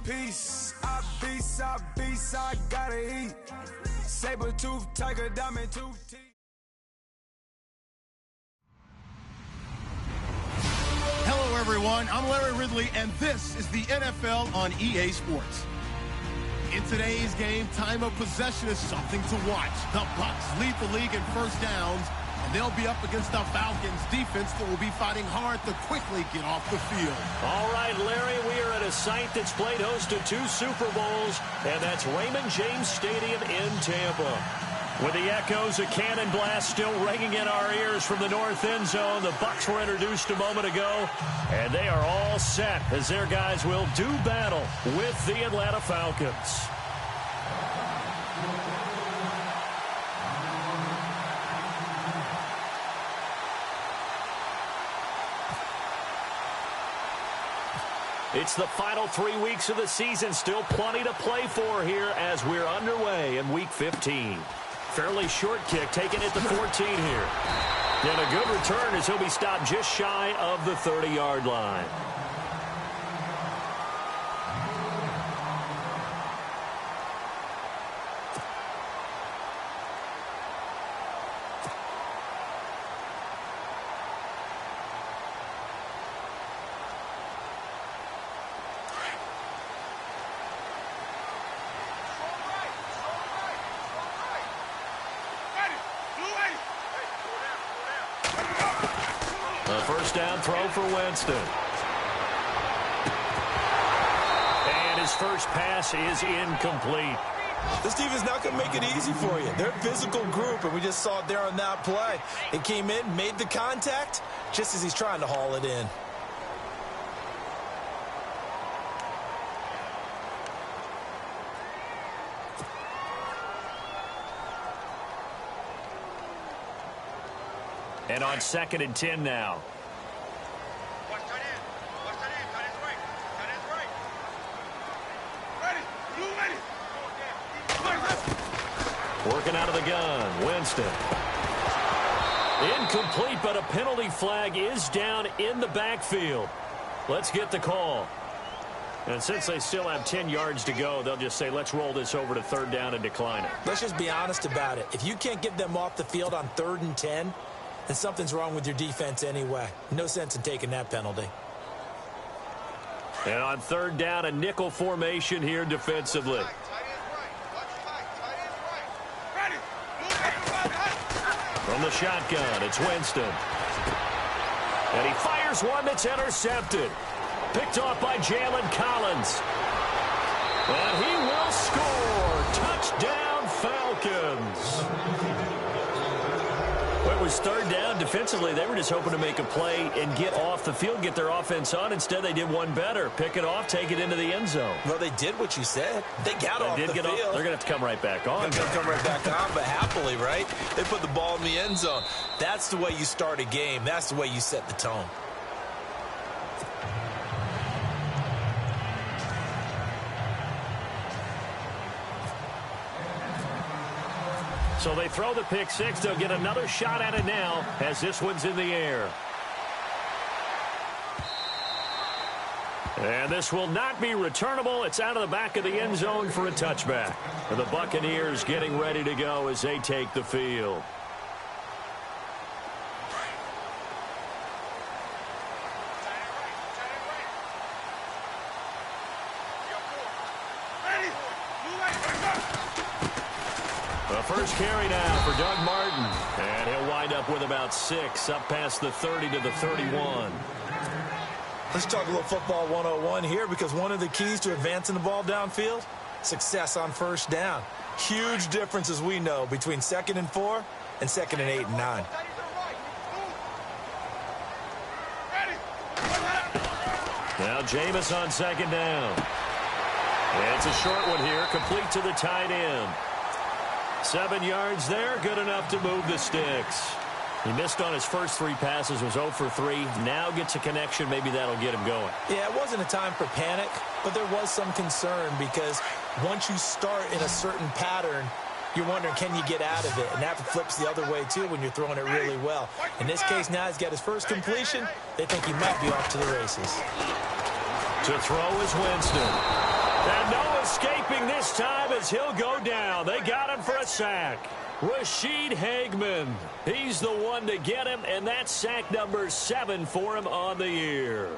piece. I beast, I gotta eat. Saber tooth, tiger, diamond tooth teeth. Hello, everyone. I'm Larry Ridley, and this is the NFL on EA Sports. In today's game, time of possession is something to watch. The Bucs lead the league in first downs, and they'll be up against the Falcons defense that will be fighting hard to quickly get off the field. All right, Larry, we are at a site that's played host to 2 Super Bowls, and that's Raymond James Stadium in Tampa. With the echoes of cannon blast still ringing in our ears from the north end zone, the Bucs were introduced a moment ago, and they are all set as their guys will do battle with the Atlanta Falcons. It's the final 3 weeks of the season. Still plenty to play for here as we're underway in Week 15. Fairly short kick, taking it to 14 here. And a good return as he'll be stopped just shy of the 30-yard line. First down throw for Winston. And his first pass is incomplete. This team is not going to make it easy for you. They're a physical group, and we just saw it there on that play. It came in, made the contact, just as he's trying to haul it in. And on 2nd and 10 now. Working out of the gun, Winston. Incomplete, but a penalty flag is down in the backfield. Let's get the call. And since they still have 10 yards to go, they'll just say, let's roll this over to 3rd down and decline it. Let's just be honest about it. If you can't get them off the field on 3rd and 10, then something's wrong with your defense anyway. No sense in taking that penalty. And on 3rd down, a nickel formation here defensively. From the shotgun, it's Winston. And he fires one that's intercepted. Picked off by Jalen Collins. And he will score. Touchdown, Falcons. Well, it was 3rd down. Defensively, they were just hoping to make a play and get off the field, get their offense on. Instead, they did one better. Pick it off, take it into the end zone. Well, they did what you said. They got off the field. They're going to have to come right back on. They're going to come right back on, but happily, right? They put the ball in the end zone. That's the way you start a game. That's the way you set the tone. So they throw the pick six. They'll get another shot at it now as this one's in the air. And this will not be returnable. It's out of the back of the end zone for a touchback. And the Buccaneers getting ready to go as they take the field. The first carry now for Doug Martin. And he'll wind up with about 6, up past the 30 to the 31. Let's talk a little football 101 here, because one of the keys to advancing the ball downfield, success on first down. Huge difference, as we know, between 2nd and 4 and 2nd and 8 and 9. Now Jameis on 2nd down. And it's a short one here, complete to the tight end. 7 yards there, good enough to move the sticks. He missed on his first 3 passes, was 0 for 3. Now gets a connection. Maybe that'll get him going. Yeah, it wasn't a time for panic, but there was some concern, because once you start in a certain pattern, you're wondering, can you get out of it? And that flips the other way, too, when you're throwing it really well. In this case, now he's got his first completion. They think he might be off to the races. To throw is Winston. escaping this time as he'll go down. They got him for a sack. Rashid Hageman. He's the one to get him, and that's sack number 7 for him on the year.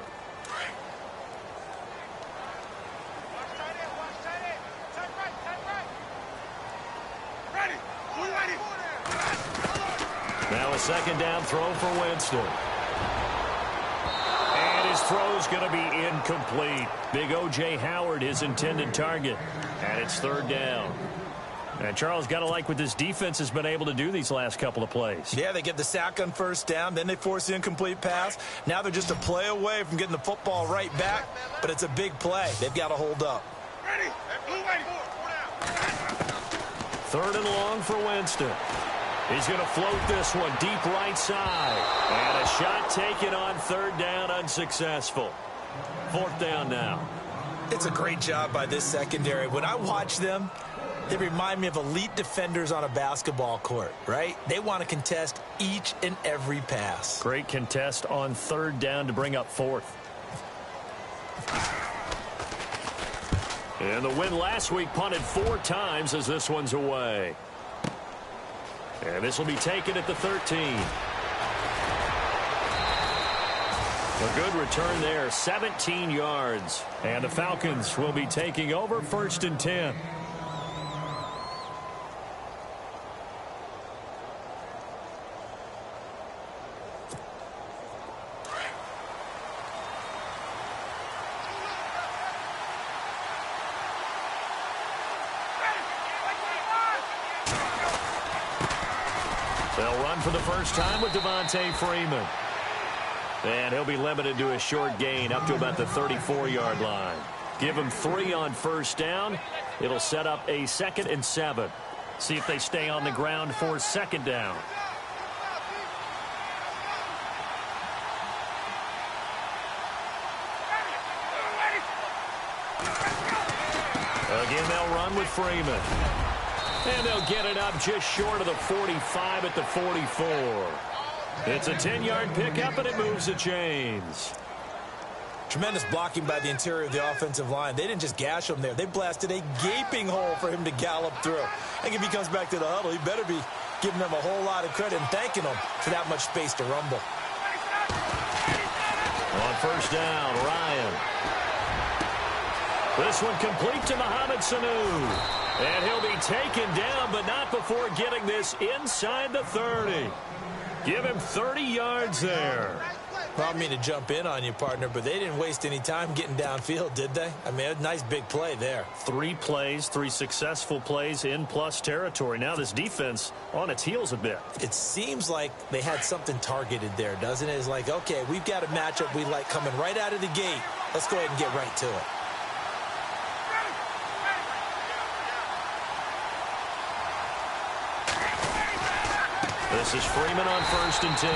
Now a second down throw for Winston. And his throw's going to be incomplete. Big O.J. Howard, his intended target. And it's third down. And Charles, got to like what this defense has been able to do these last couple of plays. Yeah, they get the sack on first down, then they force the incomplete pass. Now they're just a play away from getting the football right back, but it's a big play. They've got to hold up. Third and long for Winston. He's going to float this one deep right side. And a shot taken on third down, unsuccessful. Fourth down now. It's a great job by this secondary. When I watch them, they remind me of elite defenders on a basketball court, right? They want to contest each and every pass. Great contest on third down to bring up fourth. And the win last week punted 4 times as this one's away. And this will be taken at the 13. A good return there, 17 yards. And the Falcons will be taking over, 1st and 10. They'll run for the first time with Devontae Freeman. And he'll be limited to a short gain up to about the 34-yard line. Give him 3 on first down. It'll set up a 2nd and 7. See if they stay on the ground for second down. Again, they'll run with Freeman. And they'll get it up just short of the 45 at the 44. It's a 10-yard pickup, and it moves the chains. Tremendous blocking by the interior of the offensive line. They didn't just gash him there. They blasted a gaping hole for him to gallop through. I think if he comes back to the huddle, he better be giving them a whole lot of credit and thanking them for that much space to rumble. On first down, Ryan. This one complete to Mohamed Sanu. And he'll be taken down, but not before getting this inside the 30. Give him 30 yards there. Well, I don't mean to jump in on you, partner, but they didn't waste any time getting downfield, did they? I mean, a nice big play there. 3 plays, 3 successful plays in plus territory. Now this defense on its heels a bit. It seems like they had something targeted there, doesn't it? It's like, okay, we've got a matchup we like coming right out of the gate. Let's go ahead and get right to it. This is Freeman on 1st and 10.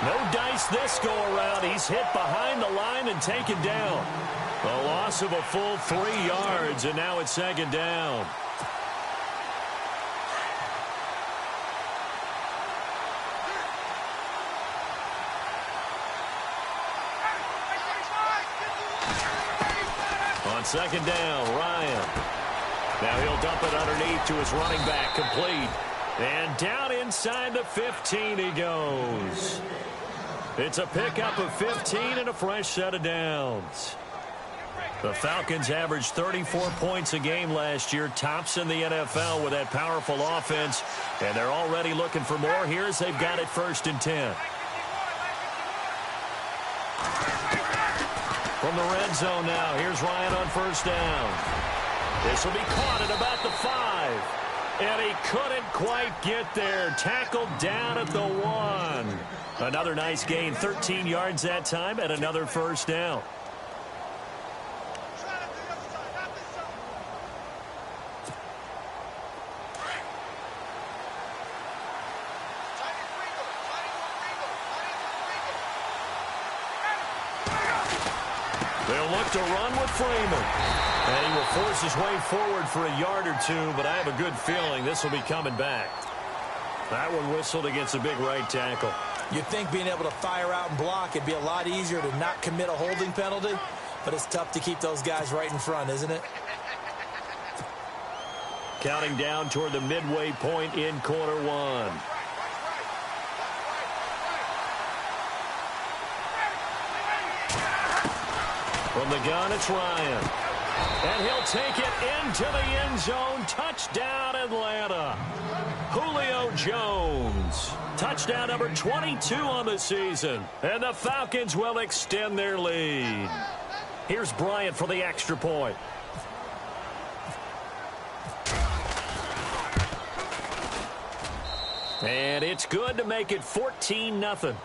No dice this go around. He's hit behind the line and taken down. A loss of a full 3 yards, and now it's second down. On second down, Ryan. Now he'll dump it underneath to his running back, complete. And down inside the 15 he goes. It's a pickup of 15 and a fresh set of downs. The Falcons averaged 34 points a game last year, tops in the NFL with that powerful offense. And they're already looking for more here as they've got it 1st and 10. From the red zone now, here's Ryan on first down. This will be caught at about the 5. And he couldn't quite get there. Tackled down at the 1. Another nice gain, 13 yards that time, and another first down. They'll look to run with Freeman. And he will force his way forward for a yard or 2, but I have a good feeling this will be coming back. That one whistled against a big right tackle. You'd think being able to fire out and block, it'd be a lot easier to not commit a holding penalty, but it's tough to keep those guys right in front, isn't it? Counting down toward the midway point in quarter one. From the gun, it's Ryan. And he'll take it into the end zone. Touchdown, Atlanta. Julio Jones. Touchdown number 22 on the season. And the Falcons will extend their lead. Here's Bryant for the extra point. And it's good to make it 14-0.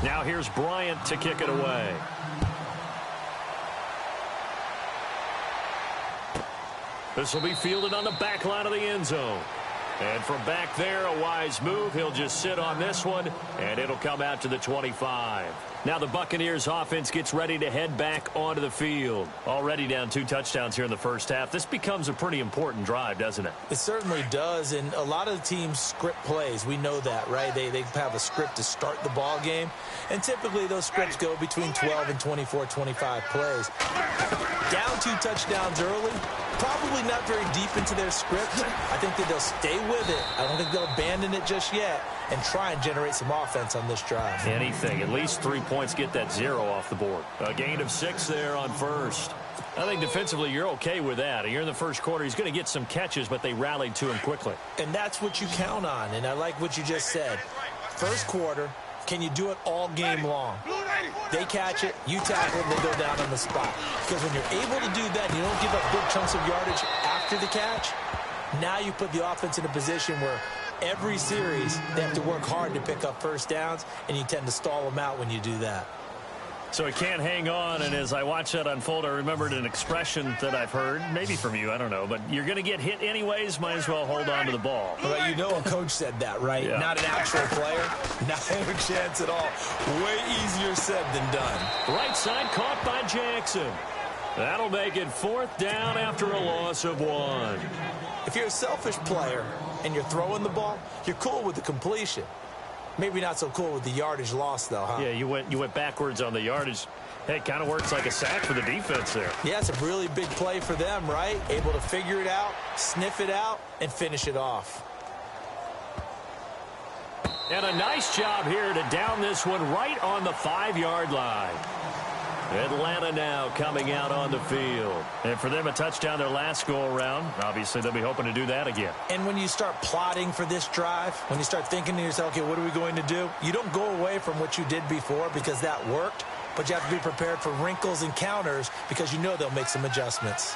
Now here's Bryant to kick it away. This will be fielded on the back line of the end zone. And from back there, a wise move. He'll just sit on this one, and it'll come out to the 25. Now the Buccaneers offense gets ready to head back onto the field. Already down 2 touchdowns here in the first half. This becomes a pretty important drive, doesn't it? It certainly does, and a lot of the teams script plays. We know that, right? They have a script to start the ball game, and typically those scripts go between 12 and 24, 25 plays. Down 2 touchdowns early, probably not very deep into their script. I think that they'll stay with it. I don't think they'll abandon it just yet and try and generate some offense on this drive. Anything. At least 3 points, get that 0 off the board. A gain of 6 there on first. I think defensively you're okay with that. You're in the first quarter. He's going to get some catches, but they rallied to him quickly. And that's what you count on, and I like what you just said. First quarter, can you do it all game long? They catch it, you tackle it, they go down on the spot. Because when you're able to do that, you don't give up big chunks of yardage after the catch, now you put the offense in a position where every series they have to work hard to pick up first downs, and you tend to stall them out when you do that. So he can't hang on, and as I watch that unfold, I remembered an expression that I've heard, maybe from you, I don't know, but you're going to get hit anyways, might as well hold on to the ball. Well, you know a coach said that, right? Yeah. Not an actual player, not a chance at all. Way easier said than done. Right side caught by Jackson. That'll make it 4th down after a loss of 1. If you're a selfish player and you're throwing the ball, you're cool with the completion. Maybe not so cool with the yardage loss, though, huh? Yeah, you went backwards on the yardage. Hey, it kind of works like a sack for the defense there. Yeah, it's a really big play for them, right? Able to figure it out, sniff it out, and finish it off. And a nice job here to down this one right on the 5-yard line. Atlanta now coming out on the field. And for them, a touchdown their last go-around. Obviously, they'll be hoping to do that again. And when you start plotting for this drive, when you start thinking to yourself, okay, what are we going to do? You don't go away from what you did before because that worked, but you have to be prepared for wrinkles and counters because you know they'll make some adjustments.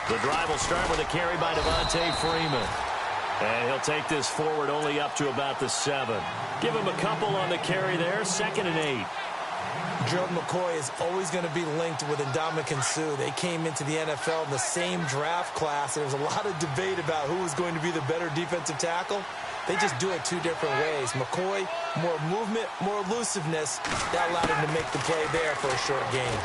The drive will start with a carry by Devontae Freeman. And he'll take this forward only up to about the 7. Give him a couple on the carry there. 2nd and 8. Gerald McCoy is always going to be linked with Ndamukong Suh. They came into the NFL in the same draft class. There was a lot of debate about who was going to be the better defensive tackle. They just do it 2 different ways. McCoy, more movement, more elusiveness. That allowed him to make the play there for a short gain.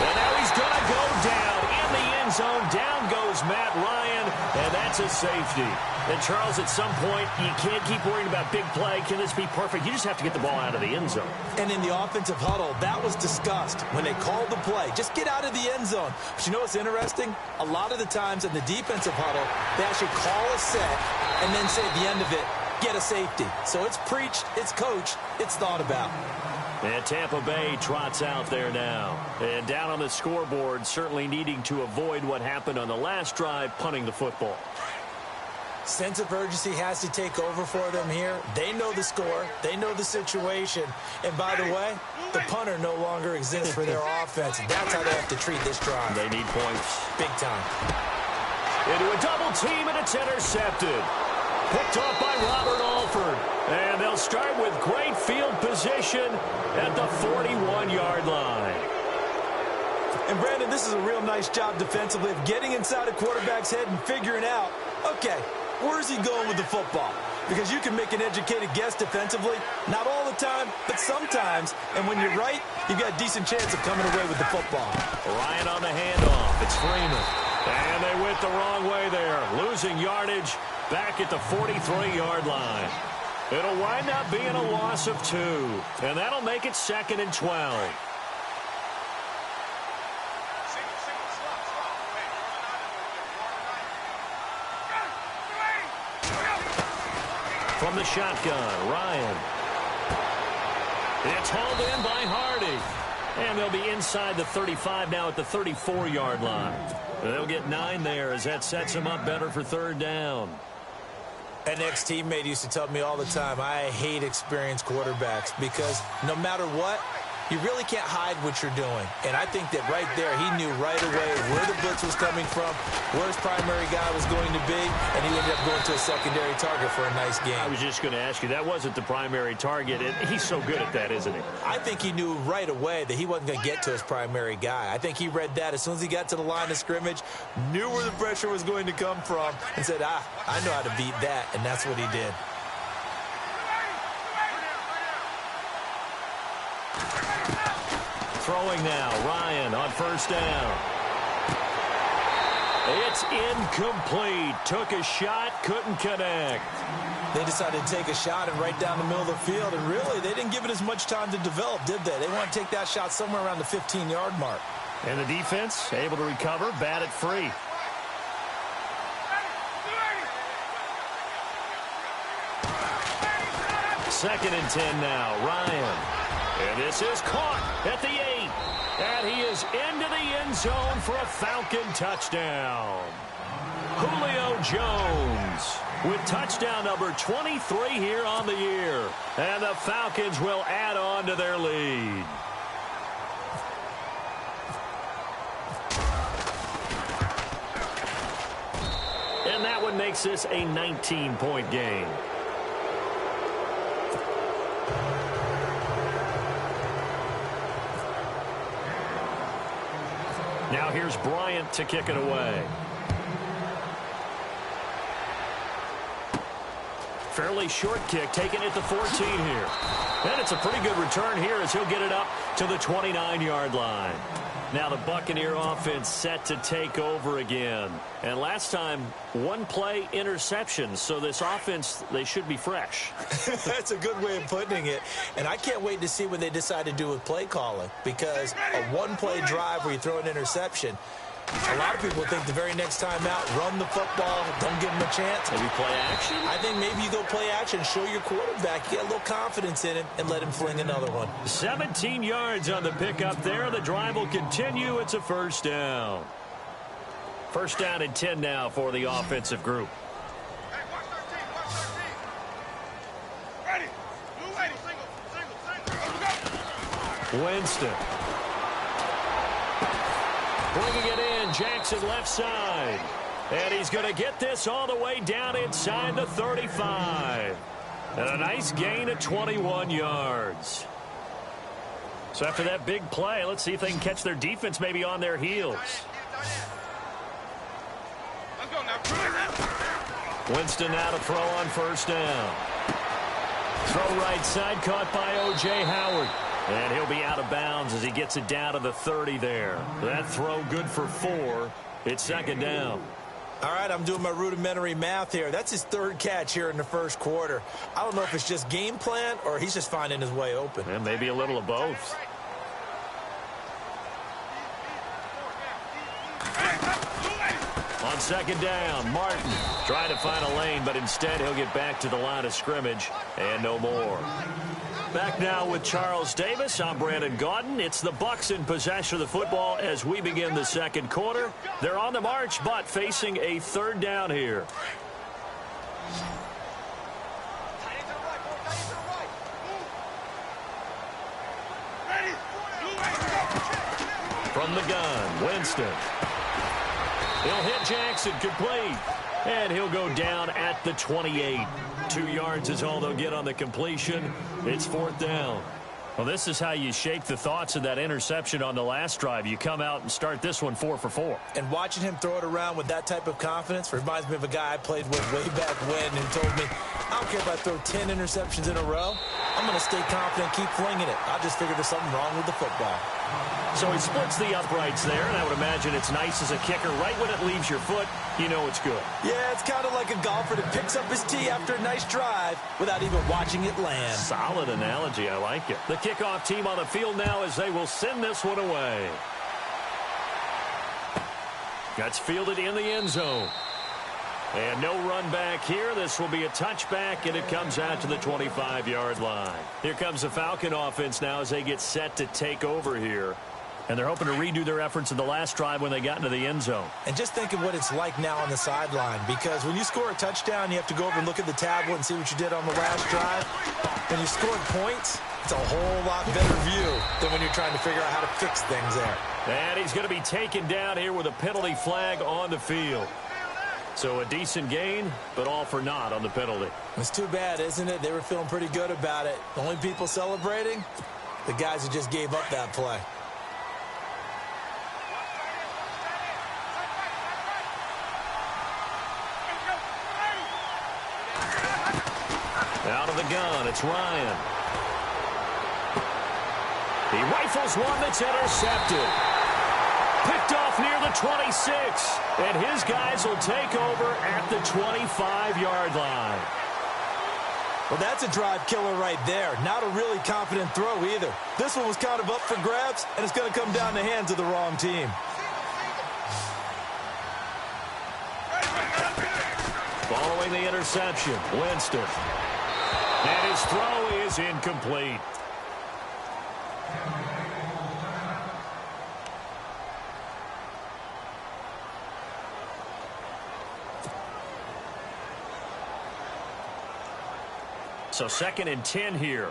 And now he's going to go down in the end zone. Down goes Matt Ryan, and that's a safety. And, Charles, at some point, you can't keep worrying about big play. Can this be perfect? You just have to get the ball out of the end zone. And in the offensive huddle, that was discussed when they called the play. Just get out of the end zone. But you know what's interesting? A lot of the times in the defensive huddle, they actually call a set and then say at the end of it, get a safety. So it's preached, it's coached, it's thought about. And Tampa Bay trots out there now. And down on the scoreboard, certainly needing to avoid what happened on the last drive, punting the football. Sense of urgency has to take over for them here. They know the score. They know the situation. And by the way, the punter no longer exists for their offense. That's how they have to treat this drive. They need points. Big time. Into a double team, and it's intercepted. Picked off by Robert Alford. And they'll start with great field position at the 41-yard line. And, Brandon, this is a real nice job defensively of getting inside a quarterback's head and figuring out, okay, where's he going with the football? Because you can make an educated guess defensively. Not all the time, but sometimes. And when you're right, you've got a decent chance of coming away with the football. Ryan on the handoff. It's Freeman. And they went the wrong way there, losing yardage back at the 43-yard line. It'll wind up being a loss of 2, and that'll make it 2nd and 12. From the shotgun, Ryan. It's hauled in by Hardy. And they'll be inside the 35 now at the 34-yard line. They'll get 9 there as that sets them up better for 3rd down. An ex-teammate used to tell me all the time, I hate experienced quarterbacks because no matter what, you really can't hide what you're doing. And I think that right there, he knew right away where the blitz was coming from, where his primary guy was going to be, and he ended up going to a secondary target for a nice game. I was just going to ask you, that wasn't the primary target. He's so good at that, isn't he? I think he knew right away that he wasn't going to get to his primary guy. I think he read that as soon as he got to the line of scrimmage, knew where the pressure was going to come from, and said, I know how to beat that, and that's what he did. Throwing now, Ryan on 1st down. It's incomplete. Took a shot, couldn't connect. They decided to take a shot and right down the middle of the field, and really, they didn't give it as much time to develop, did they? They want to take that shot somewhere around the 15-yard mark. And the defense able to recover, bat it free. Second and 10 now, Ryan. And this is caught at the 8. And he is into the end zone for a Falcon touchdown. Julio Jones with touchdown number 23 here on the year. And the Falcons will add on to their lead. And that one makes this a 19-point game. Now here's Bryant to kick it away. Fairly short kick, taken at the 14 here. And it's a pretty good return here as he'll get it up to the 29-yard line. Now the Buccaneer offense set to take over again. And last time, one-play interception. So this offense, they should be fresh. That's a good way of putting it. And I can't wait to see what they decide to do with play calling. Because a one-play drive where you throw an interception, a lot of people think the very next time out, run the football, don't give him a chance. Maybe play action? I think maybe you go play action, show your quarterback, get a little confidence in him, and let him fling another one. 17 yards on the pickup there. The drive will continue. It's a 1st down. 1st down and 10 now for the offensive group. Hey, watch 13. Ready. Blue lady. Single. Winston. Bringing it in, Jackson left side. And he's going to get this all the way down inside the 35. And a nice gain of 21 yards. So after that big play, let's see if they can catch their defense maybe on their heels. Let's go now. Winston now to throw on 1st down. Throw right side, caught by O.J. Howard. And he'll be out of bounds as he gets it down to the 30 there. That throw good for 4. It's 2nd down. All right, I'm doing my rudimentary math here. That's his 3rd catch here in the 1st quarter. I don't know if it's just game plan or he's just finding his way open. And maybe a little of both. On 2nd down, Martin trying to find a lane, but instead he'll get back to the line of scrimmage and no more. Back now with Charles Davis. I'm Brandon Gaudin. It's the Bucs in possession of the football as we begin the 2nd quarter. They're on the march, but facing a 3rd down here. From the gun, Winston. He'll hit Jackson, complete. And he'll go down at the 28. 2 yards is all they'll get on the completion. It's 4th down. Well, this is how you shake the thoughts of that interception on the last drive. You come out and start this one 4 for 4. And watching him throw it around with that type of confidence reminds me of a guy I played with way back when who told me, I don't care if I throw 10 interceptions in a row. I'm going to stay confident, keep flinging it. I just figured there's something wrong with the football. So he splits the uprights there, and I would imagine it's nice as a kicker. Right when it leaves your foot, you know it's good. Yeah, it's kind of like a golfer that picks up his tee after a nice drive without even watching it land. Solid analogy. I like it. The kickoff team on the field now as they will send this one away. That's fielded in the end zone. And no run back here. This will be a touchback, and it comes out to the 25-yard line. Here comes the Falcon offense now as they get set to take over here. And they're hoping to redo their efforts in the last drive when they got into the end zone. And just think of what it's like now on the sideline, because when you score a touchdown, you have to go over and look at the tablet and see what you did on the last drive. When you scored points, it's a whole lot better view than when you're trying to figure out how to fix things there. And he's going to be taken down here with a penalty flag on the field. So a decent gain, but all for naught on the penalty. It's too bad, isn't it? They were feeling pretty good about it. The only people celebrating, the guys who just gave up that play. Out of the gun, it's Ryan. He rifles one that's intercepted. Picked off near the 26. And his guys will take over at the 25-yard line. Well, that's a drive killer right there. Not a really confident throw either. This one was kind of up for grabs, and it's going to come down the hands of the wrong team. Following the interception, Winston. And his throw is incomplete. So 2nd and 10 here.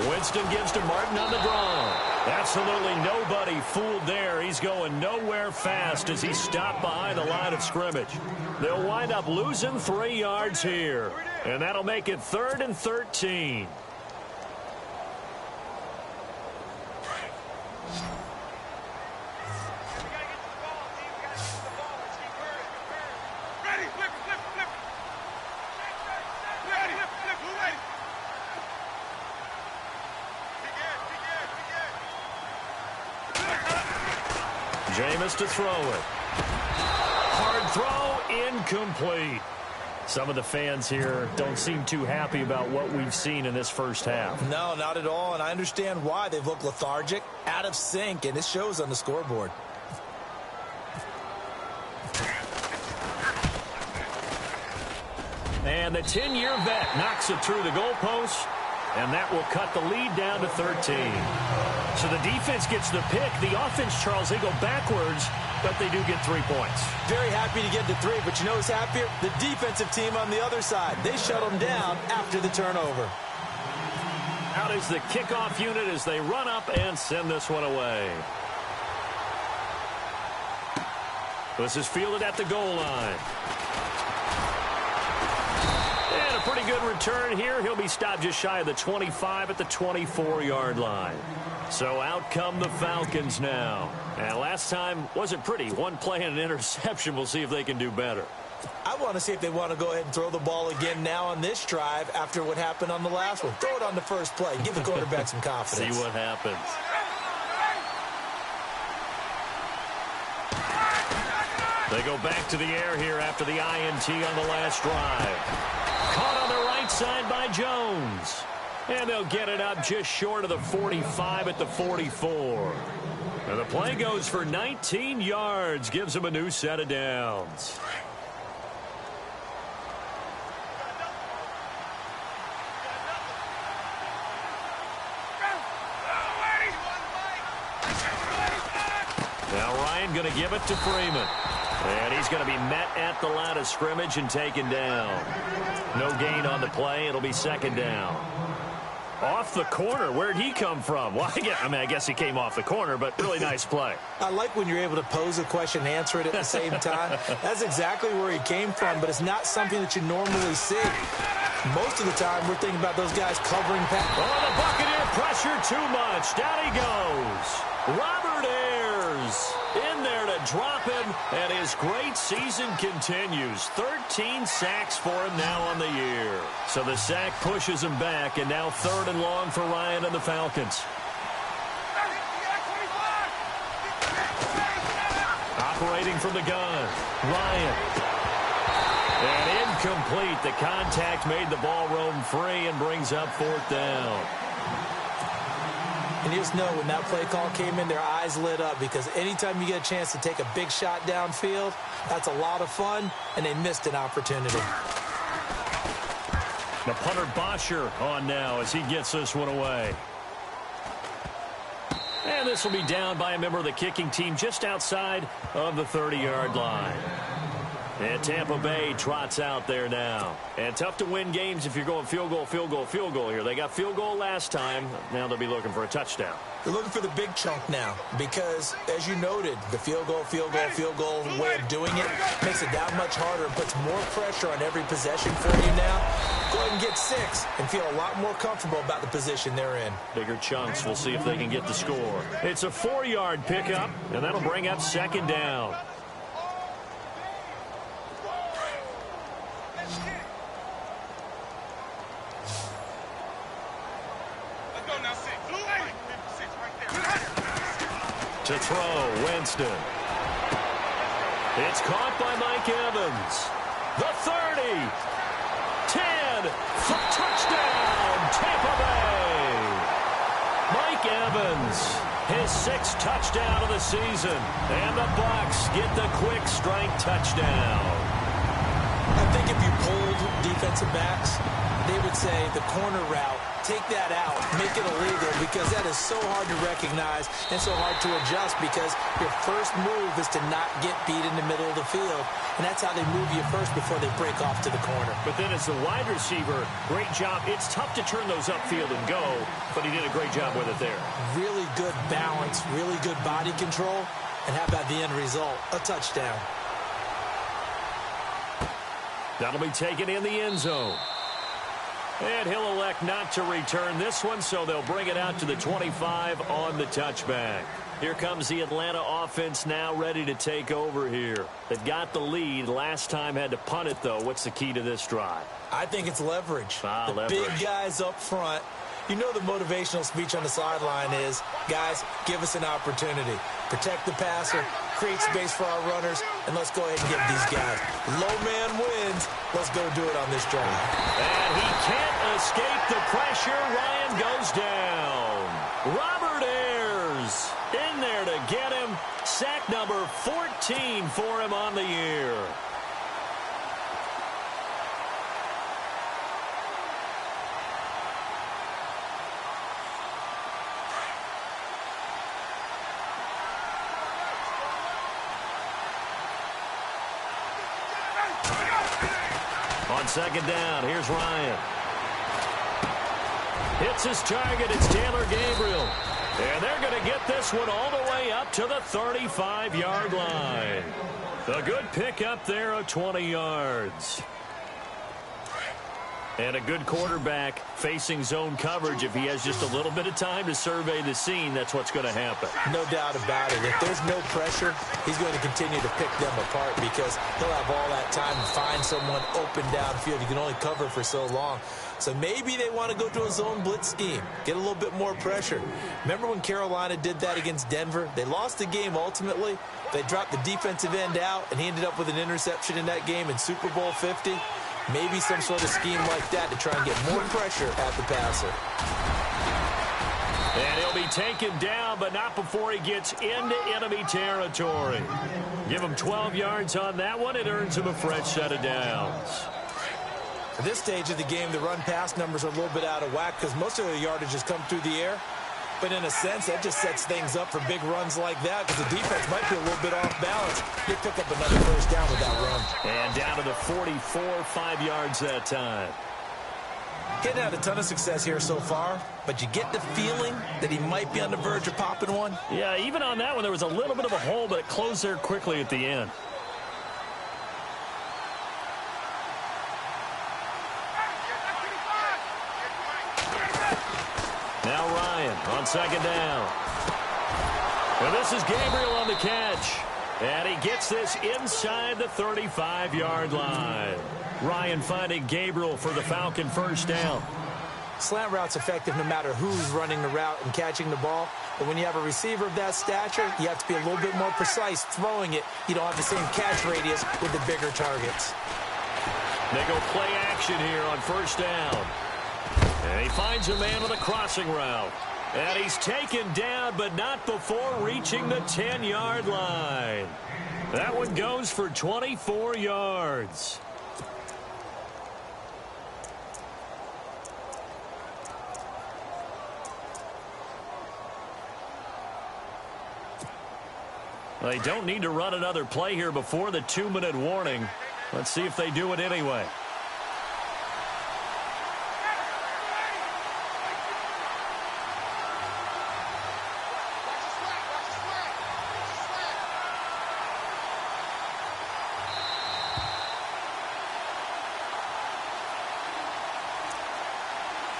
Winston gives to Martin on the draw. Absolutely nobody fooled there. He's going nowhere fast as he stopped behind the line of scrimmage. They'll wind up losing 3 yards here. And that'll make it 3rd and 13. Jameis to throw it. Hard throw, incomplete. Some of the fans here don't seem too happy about what we've seen in this first half. No, not at all, and I understand why. They've looked lethargic, out of sync, and it shows on the scoreboard. And the 10-year vet knocks it through the goalpost, and that will cut the lead down to 13. So the defense gets the pick. The offense, Charles, they go backwards, but they do get 3 points. Very happy to get to 3, but you know who's happier? The defensive team on the other side. They shut them down after the turnover. Out is the kickoff unit as they run up and send this one away. This is fielded at the goal line. And a pretty good return here. He'll be stopped just shy of the 25 at the 24-yard line. So out come the Falcons now. And last time wasn't pretty. One play and an interception. We'll see if they can do better. I want to see if they want to go ahead and throw the ball again now on this drive after what happened on the last one. Throw it on the first play. Give the quarterback some confidence. See what happens. They go back to the air here after the INT on the last drive. Caught on the right side by Jones. And they'll get it up just short of the 45 at the 44. And the play goes for 19 yards. Gives them a new set of downs. Now Ryan going to give it to Freeman. And he's going to be met at the line of scrimmage and taken down. No gain on the play. It'll be 2nd down. Off the corner. Where'd he come from? Well, I guess he came off the corner, but really nice play. I like when you're able to pose a question and answer it at the same time. That's exactly where he came from, but it's not something that you normally see. Most of the time, we're thinking about those guys covering pass. Oh, the Buccaneer pressure too much. Down he goes. Robert Ayers in drop him, and his great season continues. 13 sacks for him now on the year. So the sack pushes him back, and now 3rd and long for Ryan and the Falcons. Operating from the gun, Ryan. And incomplete. The contact made the ball roam free and brings up 4th down. And you just know when that play call came in, their eyes lit up, because anytime you get a chance to take a big shot downfield, that's a lot of fun, and they missed an opportunity. The punter Bosher on now as he gets this one away. And this will be down by a member of the kicking team just outside of the 30-yard line. And Tampa Bay trots out there now. And tough to win games if you're going field goal, field goal, field goal here. They got field goal last time. Now they'll be looking for a touchdown. They're looking for the big chunk now because, as you noted, the field goal, field goal, field goal way of doing it makes it that much harder and puts more pressure on every possession for you now. Go ahead and get 6 and feel a lot more comfortable about the position they're in. Bigger chunks. We'll see if they can get the score. It's a 4-yard pickup, and that'll bring up 2nd down. To throw, Winston. It's caught by Mike Evans. The 30. 10. Touchdown, Tampa Bay. Mike Evans, his 6th touchdown of the season. And the Bucs get the quick strike touchdown. I think if you polled defensive backs, they would say the corner route, take that out, make it illegal, because that is so hard to recognize and so hard to adjust, because your first move is to not get beat in the middle of the field. And that's how they move you first before they break off to the corner. But then as the wide receiver, great job. It's tough to turn those upfield and go, but he did a great job with it there. Really good balance, really good body control, and how about the end result? A touchdown. That'll be taken in the end zone. And he'll elect not to return this one, so they'll bring it out to the 25 on the touchback. Here comes the Atlanta offense now ready to take over here. They've got the lead. Last time had to punt it, though. What's the key to this drive? I think it's leverage. The big guys up front. You know the motivational speech on the sideline is, guys, give us an opportunity. Protect the passer, create space for our runners, and let's go ahead and give these guys. Low man wins. Let's go do it on this drive. And he can't escape the pressure. Ryan goes down. Robert Ayers in there to get him. Sack number 14 for him on the year. On 2nd down, here's Ryan. Hits his target. It's Taylor Gabriel. And they're going to get this one all the way up to the 35-yard line. A good pickup there of 20 yards. And a good quarterback facing zone coverage. If he has just a little bit of time to survey the scene, that's what's going to happen. No doubt about it. If there's no pressure, he's going to continue to pick them apart because he'll have all that time to find someone open downfield. You can only cover for so long. So maybe they want to go to a zone blitz scheme, get a little bit more pressure. Remember when Carolina did that against Denver? They lost the game ultimately. They dropped the defensive end out, and he ended up with an interception in that game in Super Bowl 50. Maybe some sort of scheme like that to try and get more pressure at the passer. And he'll be taken down, but not before he gets into enemy territory. Give him 12 yards on that one. It earns him a fresh set of downs. At this stage of the game, the run-pass numbers are a little bit out of whack because most of the yardage has come through the air. But in a sense, that just sets things up for big runs like that because the defense might be a little bit off balance. They pick up another first down with that run. And down to the 44, 5 yards that time. Getting had a ton of success here so far, but you get the feeling that he might be on the verge of popping one. Yeah, even on that one, there was a little bit of a hole, but it closed there quickly at the end. Now Ryan on 2nd down. And this is Gabriel on the catch. And he gets this inside the 35-yard line. Ryan finding Gabriel for the Falcon first down. Slant route's effective no matter who's running the route and catching the ball. But when you have a receiver of that stature, you have to be a little bit more precise throwing it. You don't have the same catch radius with the bigger targets. They go play action here on first down. And he finds a man on a crossing route. And he's taken down, but not before reaching the 10-yard line. That one goes for 24 yards. They don't need to run another play here before the 2-minute warning. Let's see if they do it anyway.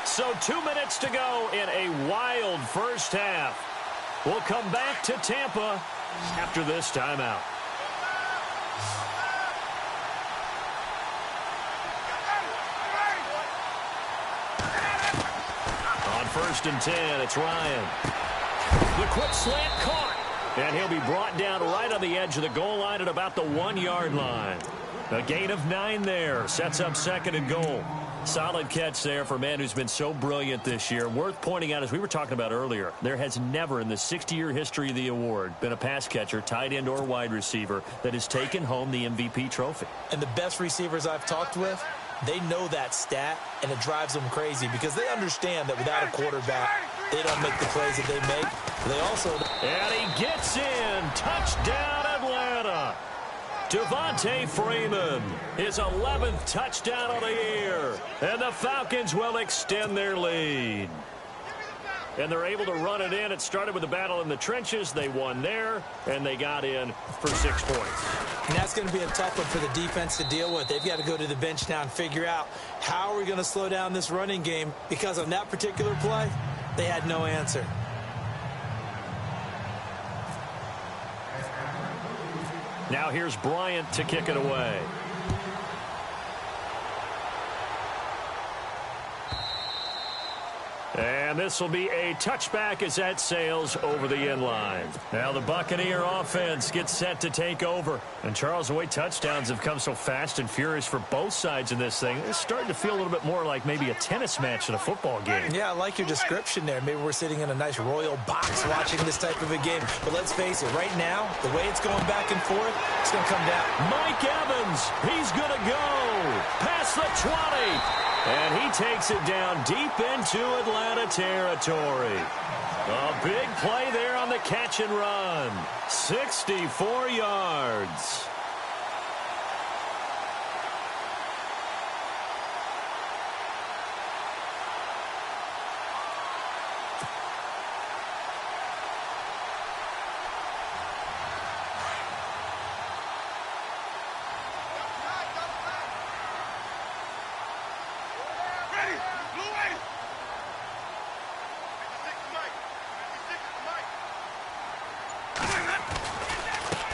So 2 minutes to go in a wild first half. We'll come back to Tampa after this timeout. On 1st and 10, it's Ryan. The quick slant caught. And he'll be brought down right on the edge of the goal line at about the 1-yard line. A gain of 9 there. Sets up 2nd and goal. Solid catch there for a man who's been so brilliant this year. Worth pointing out, as we were talking about earlier, there has never in the 60-year history of the award been a pass catcher, tight end, or wide receiver that has taken home the MVP trophy. And the best receivers I've talked with, they know that stat, and it drives them crazy because they understand that without a quarterback, they don't make the plays that they make. They also... And he gets in. Touchdown, Atlanta. Devontae Freeman, his 11th touchdown of the year. And the Falcons will extend their lead. And they're able to run it in. It started with a battle in the trenches. They won there, and they got in for 6 points. And that's going to be a tough one for the defense to deal with. They've got to go to the bench now and figure out how are we going to slow down this running game, because on that particular play, they had no answer. Now here's Bryant to kick it away. And this will be a touchback as that sails over the end line. Now the Buccaneer offense gets set to take over. And Charles, the way touchdowns have come so fast and furious for both sides in this thing, it's starting to feel a little bit more like maybe a tennis match in a football game. Yeah, I like your description there. Maybe we're sitting in a nice royal box watching this type of a game. But let's face it, right now, the way it's going back and forth, it's going to come down. Mike Evans, he's going to go past the 20. And he takes it down deep into Atlanta territory. A big play there on the catch and run. 64 yards.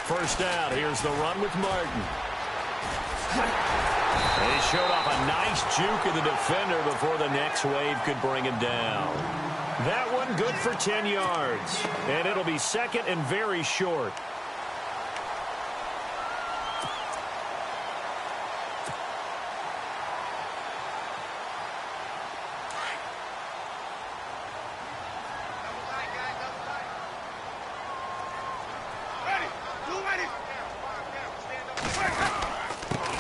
First down, here's the run with Martin. He showed off a nice juke of the defender before the next wave could bring him down. That one good for 10 yards. And it'll be 2nd and very short.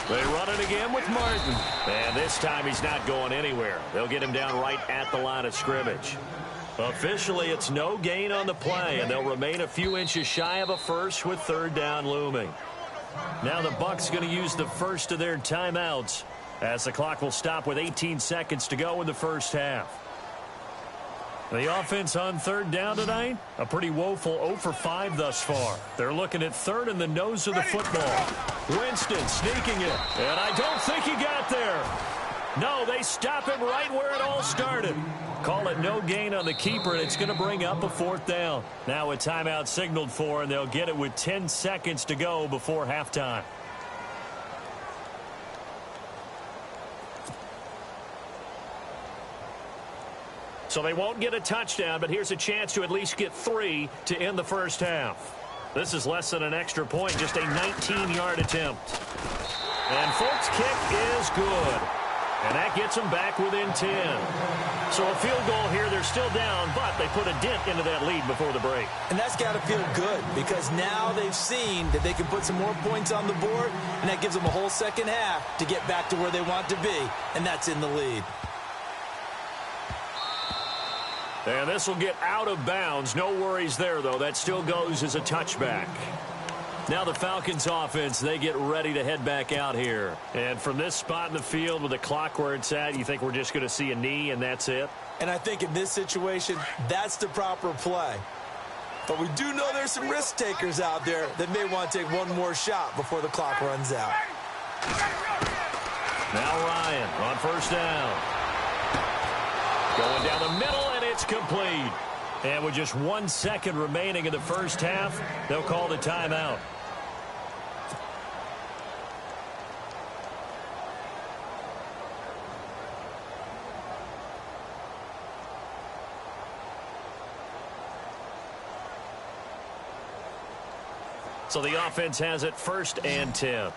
They run it again with Martin. And this time he's not going anywhere. They'll get him down right at the line of scrimmage. Officially, it's no gain on the play, and they'll remain a few inches shy of a first with 3rd down looming. Now the Bucs going to use the first of their timeouts as the clock will stop with 18 seconds to go in the first half. The offense on 3rd down tonight, a pretty woeful 0 for 5 thus far. They're looking at 3rd in the nose of the football. Winston sneaking it, and I don't think he got there. No, they stop him right where it all started. Call it no gain on the keeper, and it's going to bring up a 4th down. Now a timeout signaled for, and they'll get it with 10 seconds to go before halftime. So they won't get a touchdown, but here's a chance to at least get 3 to end the first half. This is less than an extra point, just a 19-yard attempt. And Folk's kick is good. And that gets them back within 10. So a field goal here, they're still down, but they put a dent into that lead before the break. And that's got to feel good because now they've seen that they can put some more points on the board, and that gives them a whole second half to get back to where they want to be, and that's in the lead. And this will get out of bounds. No worries there, though. That still goes as a touchback. Now the Falcons offense, they get ready to head back out here. And from this spot in the field with the clock where it's at, you think we're just going to see a knee and that's it? And I think in this situation, that's the proper play. But we do know there's some risk takers out there that may want to take one more shot before the clock runs out. Now Ryan on 1st down. Going down the middle, and it's complete. And with just 1 second remaining in the first half, they'll call the timeout. So the offense has it 1st and 10.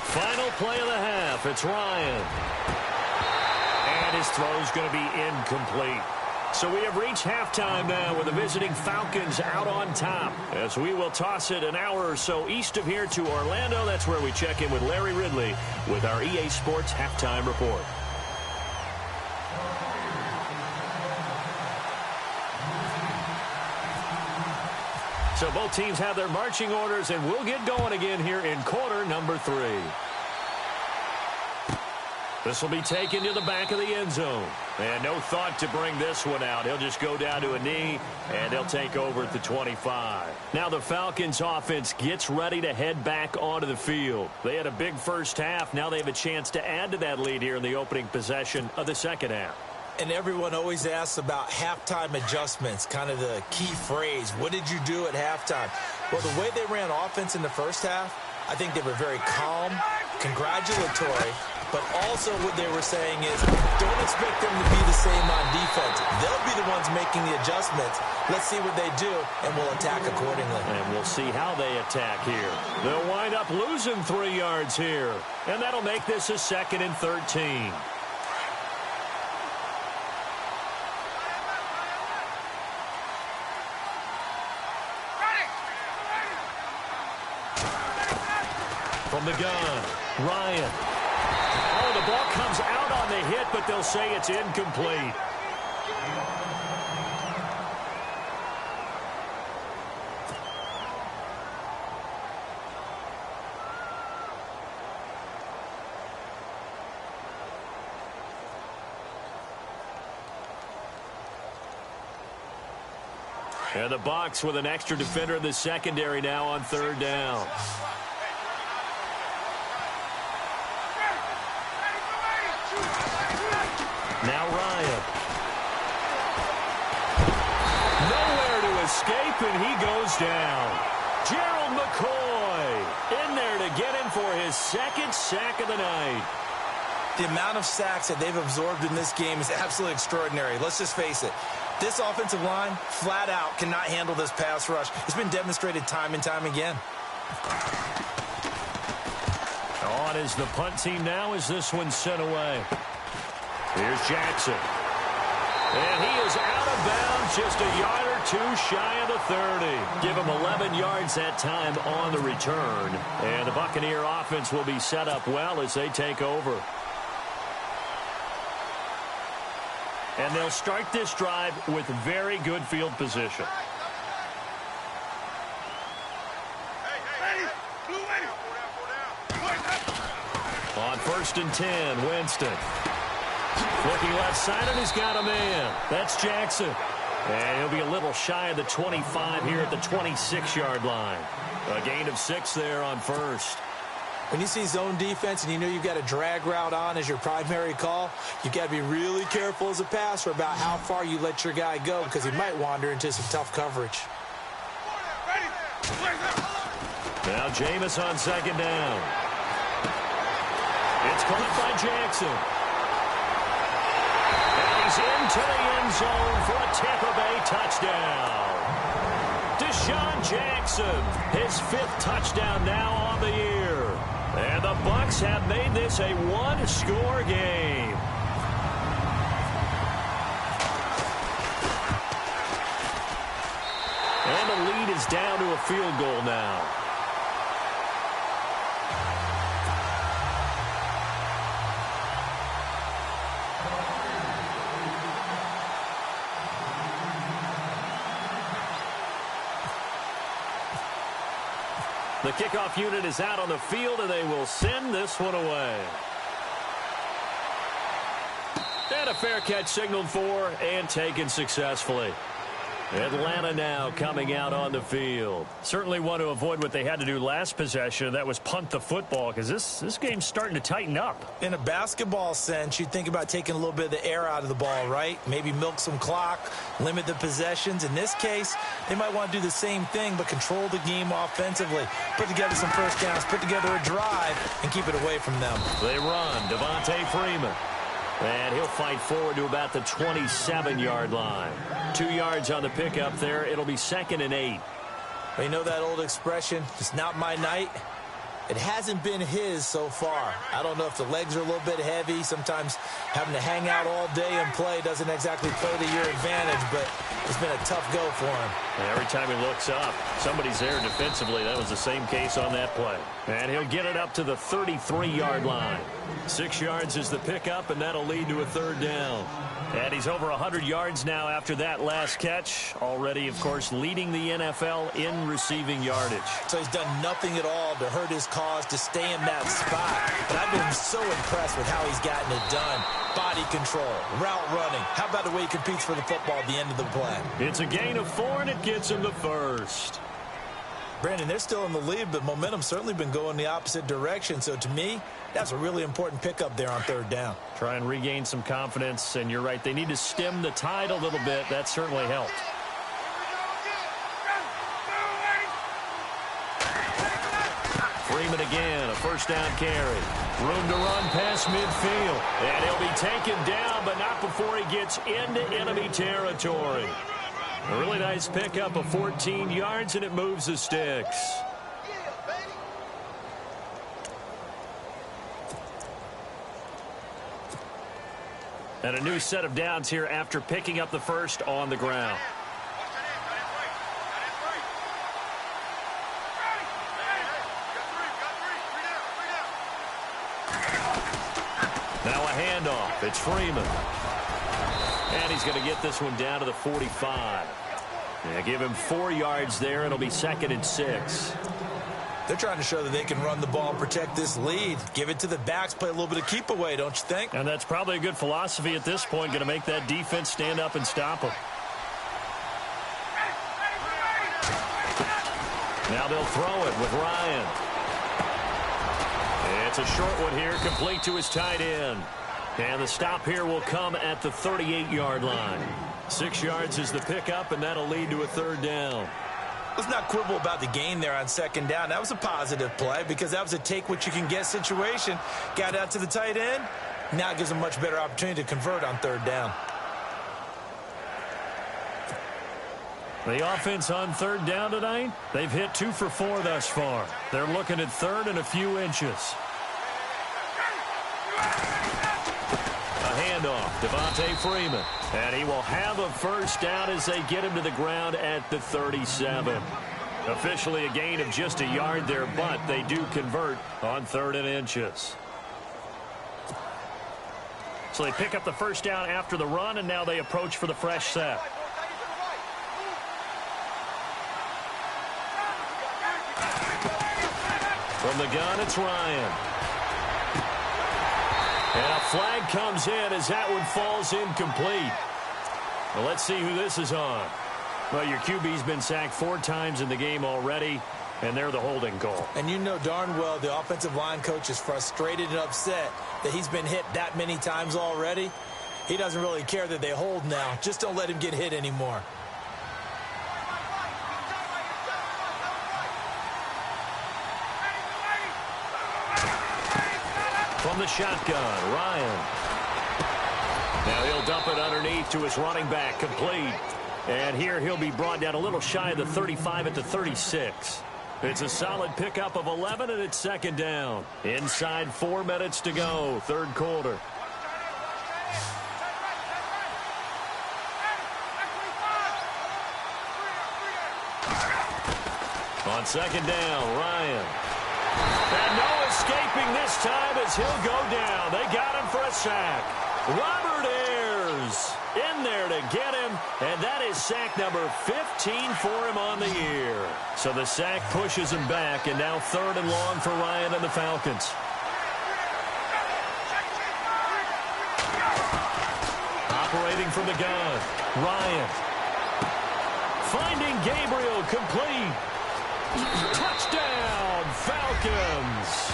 Final play of the half. It's Ryan. And his throw's going to be incomplete. So we have reached halftime now with the visiting Falcons out on top. As we will toss it an hour or so east of here to Orlando. That's where we check in with Larry Ridley with our EA Sports Halftime Report. So both teams have their marching orders, and we'll get going again here in quarter number 3. This will be taken to the back of the end zone. And no thought to bring this one out. He'll just go down to a knee, and they'll take over at the 25. Now the Falcons offense gets ready to head back onto the field. They had a big first half. Now they have a chance to add to that lead here in the opening possession of the second half. And everyone always asks about halftime adjustments, kind of the key phrase. What did you do at halftime? Well, the way they ran offense in the first half, I think they were very calm, congratulatory, but also what they were saying is don't expect them to be the same on defense. They'll be the ones making the adjustments. Let's see what they do, and we'll attack accordingly. And we'll see how they attack here. They'll wind up losing 3 yards here, and that'll make this a 2nd and 13. From the gun, Ryan. Oh, the ball comes out on the hit, but they'll say it's incomplete. And the Bucs with an extra defender in the secondary now on 3rd down. Now Ryan. Nowhere to escape, and he goes down. Gerald McCoy in there to get him for his 2nd sack of the night. The amount of sacks that they've absorbed in this game is absolutely extraordinary. Let's just face it. This offensive line, flat out, cannot handle this pass rush. It's been demonstrated time and time again. On is the punt team now as this one's sent away. Here's Jackson. And he is out of bounds, just a yard or 2 shy of the 30. Give him 11 yards that time on the return. And the Buccaneer offense will be set up well as they take over. And they'll start this drive with very good field position. On 1st and 10, Winston. Looking left side, and he's got a man. That's Jackson. And he'll be a little shy of the 25 here at the 26-yard line. A gain of 6 there on first. When you see zone defense and you know you've got a drag route on as your primary call, you've got to be really careful as a passer about how far you let your guy go because he might wander into some tough coverage. Now Jameis on second down. It's caught by Jackson. And he's into the end zone for a Tampa Bay touchdown. Deshaun Jackson, his 5th touchdown now on the year. And the Bucs have made this a one-score game. And the lead is down to a field goal now. The kickoff unit is out on the field, and they will send this one away. And a fair catch signaled for and taken successfully. Atlanta now coming out on the field. Certainly want to avoid what they had to do last possession. That was punt the football because this game's starting to tighten up. In a basketball sense, you think about taking a little bit of the air out of the ball, right? Maybe milk some clock, limit the possessions. In this case, they might want to do the same thing but control the game offensively. Put together some first downs, put together a drive, and keep it away from them. They run. Devontae Freeman. And he'll fight forward to about the 27-yard line. 2 yards on the pickup there. It'll be 2nd and 8. You know that old expression, it's not my night? It hasn't been his so far. I don't know if the legs are a little bit heavy. Sometimes having to hang out all day and play doesn't exactly play to your advantage, but it's been a tough go for him. And every time he looks up, somebody's there defensively. That was the same case on that play. And he'll get it up to the 33-yard line. 6 yards is the pickup, and that'll lead to a 3rd down. And he's over 100 yards now after that last catch. Already, of course, leading the NFL in receiving yardage. So he's done nothing at all to hurt his cause to stay in that spot. But I've been so impressed with how he's gotten it done. Body control, route running. How about the way he competes for the football at the end of the play? It's a gain of 4, and it gets him the first. Brandon, they're still in the lead, but momentum's certainly been going the opposite direction. So to me, that's a really important pickup there on 3rd down. Try and regain some confidence, and you're right. They need to stem the tide a little bit. That certainly helped. Freeman again, a 1st down carry. Room to run past midfield. And he'll be taken down, but not before he gets into enemy territory. A really nice pickup of 14 yards, and it moves the sticks. And a new set of downs here after picking up the first on the ground. Now a handoff. It's Freeman. And he's going to get this one down to the 45. Yeah, give him 4 yards there. It'll be 2nd and 6. They're trying to show that they can run the ball, protect this lead. Give it to the backs, play a little bit of keep away, don't you think? And that's probably a good philosophy at this point, going to make that defense stand up and stop them. Now they'll throw it with Ryan. It's a short one here, complete to his tight end. And the stop here will come at the 38-yard line. 6 yards is the pickup, and that'll lead to a 3rd down. Let's not quibble about the gain there on 2nd down. That was a positive play because that was a take-what-you-can-get situation. Got out to the tight end. Now it gives them a much better opportunity to convert on 3rd down. The offense on 3rd down tonight, they've hit 2 for 4 thus far. They're looking at 3rd and a few inches. A handoff, Devontae Freeman. And he will have a 1st down as they get him to the ground at the 37. Officially a gain of just a yard there, but they do convert on 3rd and inches. So they pick up the 1st down after the run, and now they approach for the fresh set. From the gun, it's Ryan. And a flag comes in as that one falls incomplete. Well, let's see who this is on. Well, your QB's been sacked 4 times in the game already, and they're the holding call. And you know darn well the offensive line coach is frustrated and upset that he's been hit that many times already. He doesn't really care that they hold now. Just don't let him get hit anymore. From the shotgun, Ryan. Now he'll dump it underneath to his running back, complete. And here he'll be brought down a little shy of the 35 at the 36. It's a solid pickup of 11, and it's second down. Inside 4 minutes to go, third quarter. On second down, Ryan. And no escaping this time as he'll go down. They got him for a sack. Robert Ayers in there to get him, and that is sack number 15 for him on the year. So the sack pushes him back, and now 3rd and long for Ryan and the Falcons. Operating from the gun, Ryan. Finding Gabriel, complete. Touchdown, Falcons.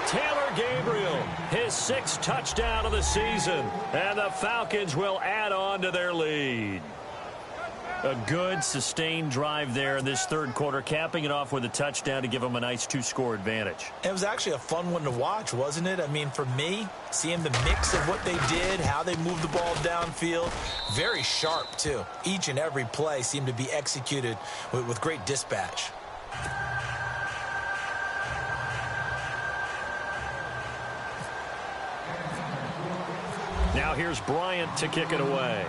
Taylor Gabriel, his 6th touchdown of the season, and the Falcons will add on to their lead. A good, sustained drive there in this third quarter, capping it off with a touchdown to give them a nice 2-score advantage. It was actually a fun one to watch, wasn't it? I mean, for me, seeing the mix of what they did, how they moved the ball downfield, very sharp, too. Each and every play seemed to be executed with great dispatch. Now here's Bryant to kick it away.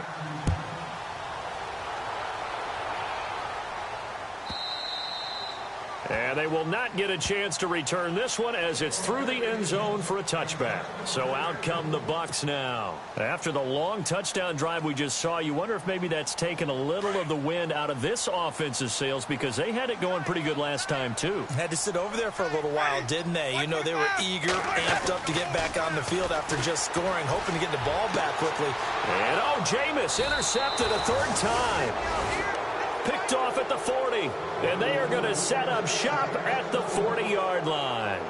And they will not get a chance to return this one as it's through the end zone for a touchback. So out come the Bucs now. After the long touchdown drive we just saw, you wonder if maybe that's taken a little of the wind out of this offense's sails, because they had it going pretty good last time too. Had to sit over there for a little while, didn't they? You know, they were eager, amped up to get back on the field after just scoring, hoping to get the ball back quickly. And Jameis intercepted a 3rd time. Picked off at the 40, and they are going to set up shop at the 40-yard line.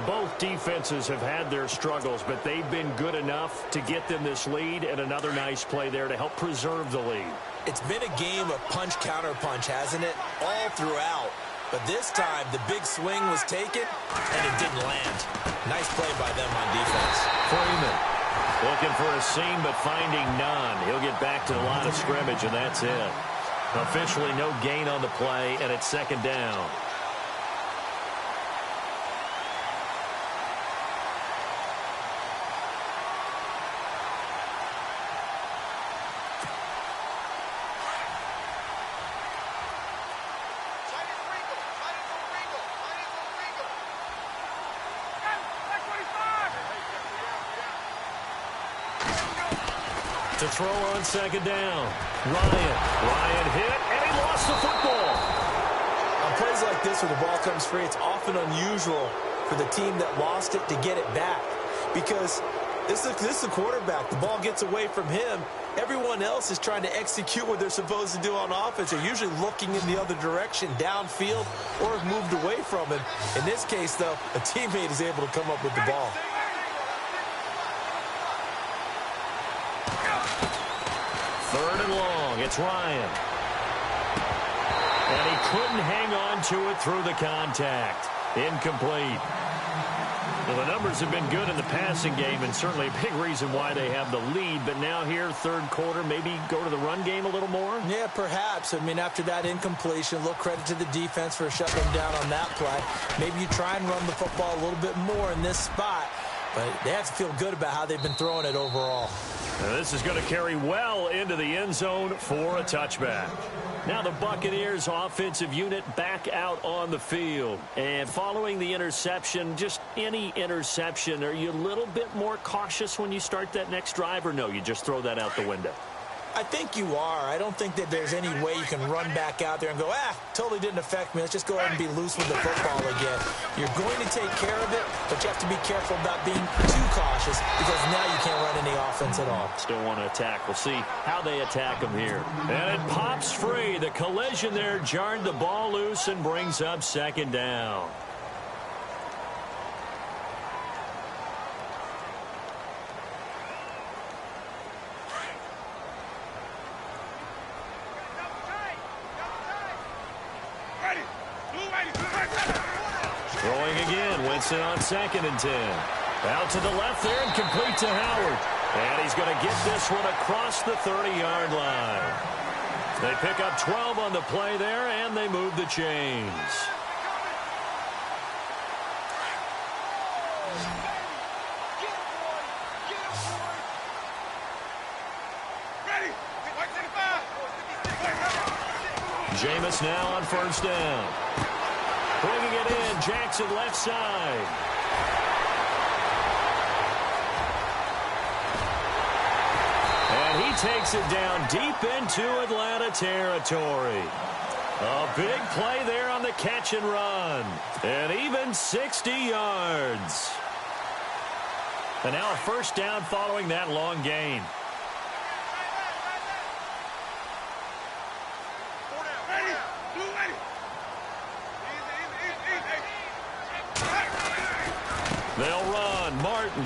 Both defenses have had their struggles, but they've been good enough to get them this lead, and another nice play there to help preserve the lead. It's been a game of punch-counter-punch, hasn't it? All throughout. But this time, the big swing was taken, and it didn't land. Nice play by them on defense. Freeman looking for a seam, but finding none. He'll get back to the line of scrimmage, and that's it. Officially no gain on the play, and it's second down. To throw on second down. Ryan hit, and he lost the football. On plays like this where the ball comes free, it's often unusual for the team that lost it to get it back, because this is the quarterback. The ball gets away from him. Everyone else is trying to execute what they're supposed to do on offense. They're usually looking in the other direction, downfield, or have moved away from him. In this case, though, a teammate is able to come up with the ball. Third and long, it's Ryan. And he couldn't hang on to it through the contact. Incomplete. Well, the numbers have been good in the passing game, and certainly a big reason why they have the lead. But now here, third quarter, maybe go to the run game a little more? Yeah, perhaps. I mean, after that incompletion, a little credit to the defense for shutting them down on that play. Maybe you try and run the football a little bit more in this spot. But they have to feel good about how they've been throwing it overall. Now this is going to carry well into the end zone for a touchback. Now the Buccaneers offensive unit back out on the field. And following the interception, just any interception, are you a little bit more cautious when you start that next drive, or no, you just throw that out the window? I think you are. I don't think that there's any way you can run back out there and go, totally didn't affect me. Let's just go ahead and be loose with the football again. You're going to take care of it, but you have to be careful about being too cautious because now you can't run any offense at all. Still want to attack. We'll see how they attack him here. And it pops free. The collision there jarred the ball loose and brings up second down. Throwing again, Winston on 2nd and 10. Out to the left there and complete to Howard. And he's going to get this one across the 30-yard line. They pick up 12 on the play there, and they move the chains. Jameis now on 1st down. Bringing it in, Jackson left side. And he takes it down deep into Atlanta territory. A big play there on the catch and run. And even 60 yards. And now a 1st down following that long gain. They'll run. Martin.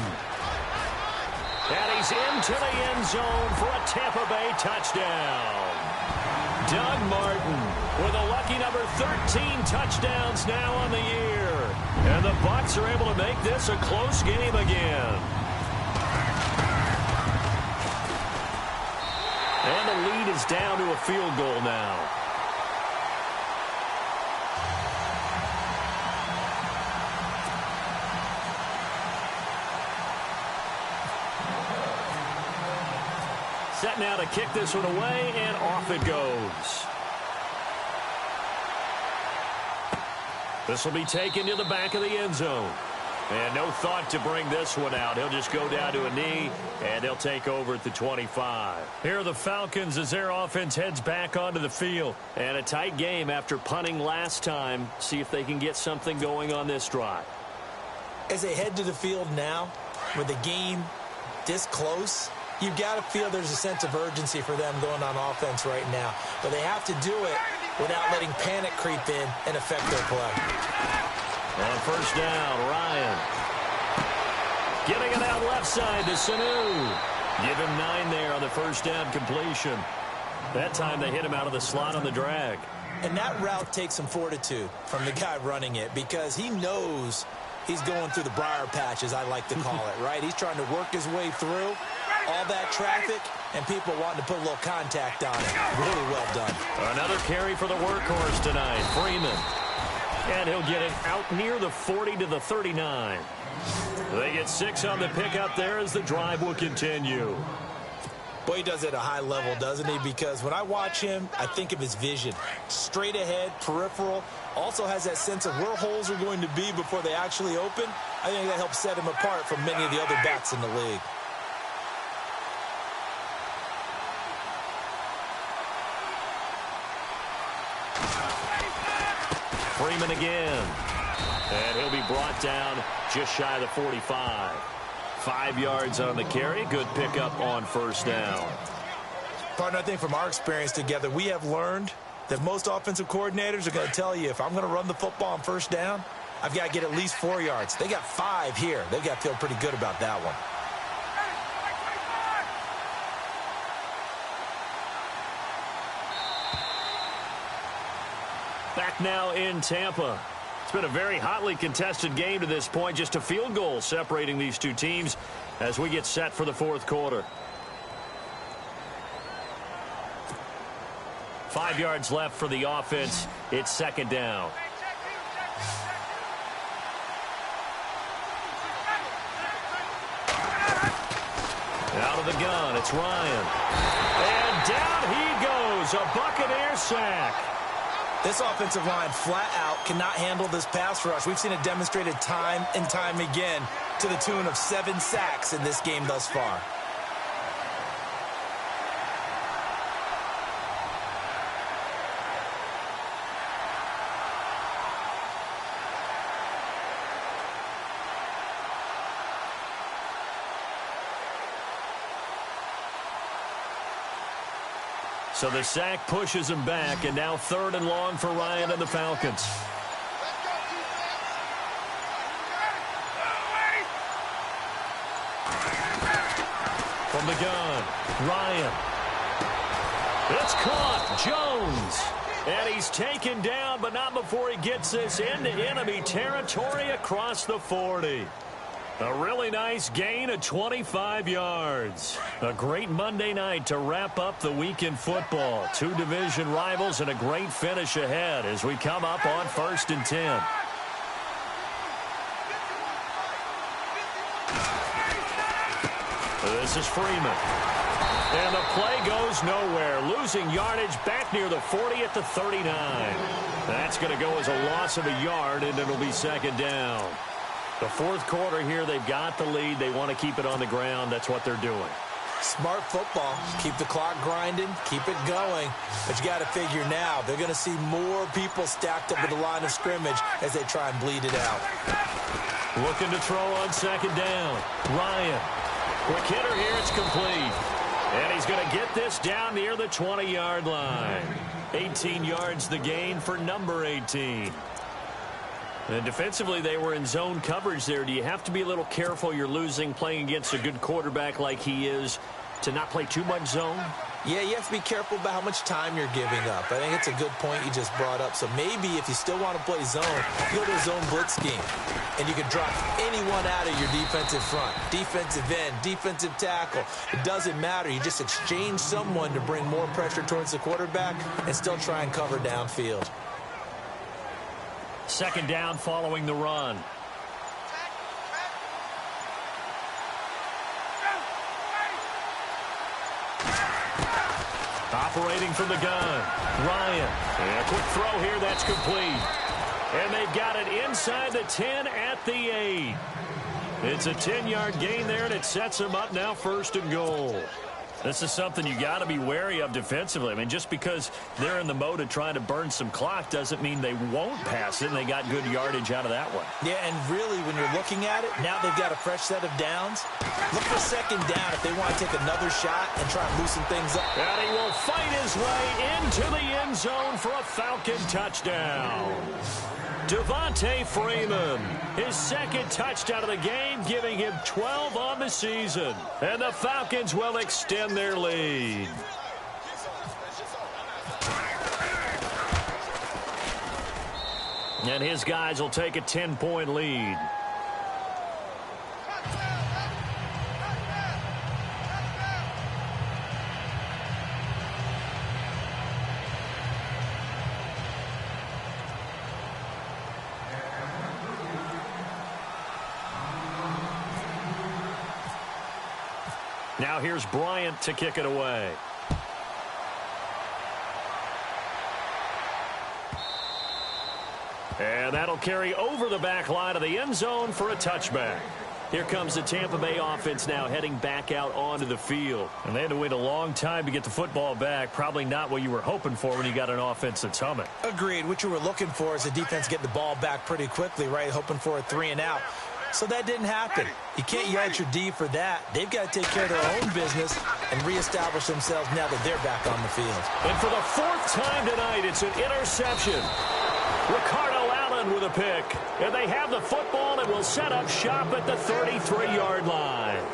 And he's into the end zone for a Tampa Bay touchdown. Doug Martin with a lucky number 13 touchdowns now on the year. And the Bucs are able to make this a close game again. And the lead is down to a field goal now. Set now to kick this one away, and off it goes. This will be taken to the back of the end zone. And no thought to bring this one out. He'll just go down to a knee, and they'll take over at the 25. Here are the Falcons as their offense heads back onto the field. And a tight game after punting last time. See if they can get something going on this drive. As they head to the field now, with the game this close, you've got to feel there's a sense of urgency for them going on offense right now. But they have to do it without letting panic creep in and affect their play. On 1st down, Ryan. Getting it out left side to Sanu. Give him 9 there on the 1st down completion. That time they hit him out of the slot on the drag. And that route takes some fortitude from the guy running it because he knows he's going through the briar patch, as I like to call it, right? He's trying to work his way through all that traffic and people wanting to put a little contact on it. Really well done. Another carry for the workhorse tonight, Freeman. And he'll get it out near the 40 to the 39. They get 6 on the pickup there as the drive will continue. Boy, he does it at a high level, doesn't he? Because when I watch him, I think of his vision. Straight ahead, peripheral. Also has that sense of where holes are going to be before they actually open. I think that helps set him apart from many of the other backs in the league. Freeman again. And he'll be brought down just shy of the 45. 5 yards on the carry. Good pickup on 1st down. Partner, I think from our experience together, we have learned that most offensive coordinators are going to tell you, if I'm going to run the football on 1st down, I've got to get at least 4 yards. They got 5 here. They've got to feel pretty good about that one. Back now in Tampa. It's been a very hotly contested game to this point. Just a field goal separating these two teams as we get set for the 4th quarter. 5 yards left for the offense. It's 2nd down. Out of the gun, it's Ryan. And down he goes. A Buccaneer sack. This offensive line flat out cannot handle this pass rush. We've seen it demonstrated time and time again to the tune of 7 sacks in this game thus far. So the sack pushes him back, and now 3rd and long for Ryan and the Falcons. From the gun, Ryan. It's caught. Jones. And he's taken down, but not before he gets this into enemy territory across the 40. A really nice gain of 25 yards. A great Monday night to wrap up the week in football. 2 division rivals and a great finish ahead as we come up on 1st and 10. This is Freeman. And the play goes nowhere. Losing yardage back near the 40 at the 39. That's going to go as a loss of a yard, and it'll be 2nd down. The 4th quarter here, they've got the lead. They want to keep it on the ground. That's what they're doing. Smart football. Keep the clock grinding. Keep it going. But you got to figure now, they're going to see more people stacked up at the line of scrimmage as they try and bleed it out. Looking to throw on 2nd down. Ryan. Quick hitter here. It's complete. And he's going to get this down near the 20-yard line. 18 yards the gain for number 18. And defensively, they were in zone coverage there. Do you have to be a little careful? You're losing playing against a good quarterback like he is to not play too much zone? Yeah, you have to be careful about how much time you're giving up. I think it's a good point you just brought up. So maybe if you still want to play zone, you go to a zone blitz scheme. And you can drop anyone out of your defensive front. Defensive end, defensive tackle. It doesn't matter. You just exchange someone to bring more pressure towards the quarterback and still try and cover downfield. 2nd down following the run. Operating from the gun, Ryan. And a quick throw here, that's complete. And they've got it inside the 10 at the 8. It's a 10-yard gain there, and it sets them up now 1st and goal. This is something you got to be wary of defensively. I mean, just because they're in the mode of trying to burn some clock doesn't mean they won't pass it, and they got good yardage out of that one. Yeah, and really, when you're looking at it, now they've got a fresh set of downs. Look for 2nd down if they want to take another shot and try and loosen things up. And he will fight his way into the end zone for a Falcon touchdown. Devontae Freeman, his 2nd touchdown of the game, giving him 12 on the season. And the Falcons will extend their lead. And his guys will take a 10-point lead. Now here's Bryant to kick it away. And that'll carry over the back line of the end zone for a touchback. Here comes the Tampa Bay offense now heading back out onto the field. And they had to wait a long time to get the football back. Probably not what you were hoping for when you got an offense that's humming. Agreed. What you were looking for is the defense getting the ball back pretty quickly, right? Hoping for a 3-and-out. So that didn't happen. You can't yell at your D for that. They've got to take care of their own business and reestablish themselves now that they're back on the field. And for the 4th time tonight, it's an interception. Ricardo Allen with a pick. And they have the football and will set up shop at the 33-yard line.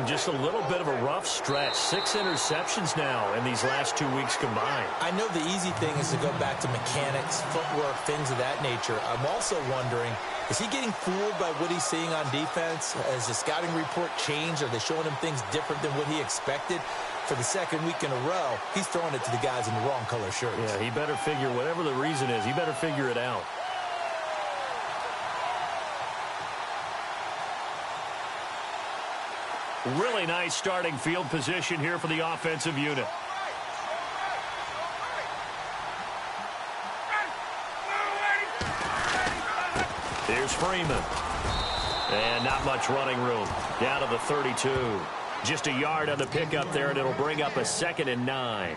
Just a little bit of a rough stretch. 6 interceptions now in these last 2 weeks combined. I know the easy thing is to go back to mechanics, footwork, things of that nature. I'm also wondering, is he getting fooled by what he's seeing on defense? Has the scouting report changed? Are they showing him things different than what he expected? For the 2nd week in a row, he's throwing it to the guys in the wrong color shirts. Yeah, he better figure, whatever the reason is, he better figure it out. Really nice starting field position here for the offensive unit. Here's Freeman. And not much running room. Down to the 32. Just a yard on the pickup there, and it'll bring up a 2nd and 9.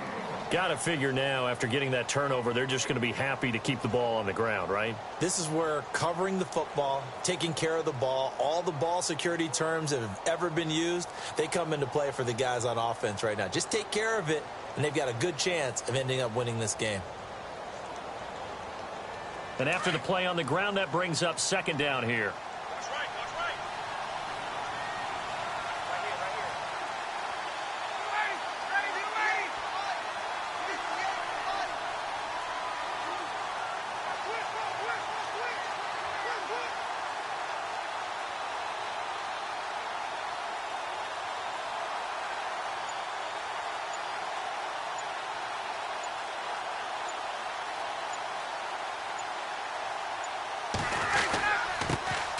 Got to figure now, after getting that turnover, they're just going to be happy to keep the ball on the ground, right? This is where covering the football, taking care of the ball, all the ball security terms that have ever been used, they come into play for the guys on offense right now. Just take care of it, and they've got a good chance of ending up winning this game. And after the play on the ground, that brings up second down here. That's right. That's right. Right here. Ready.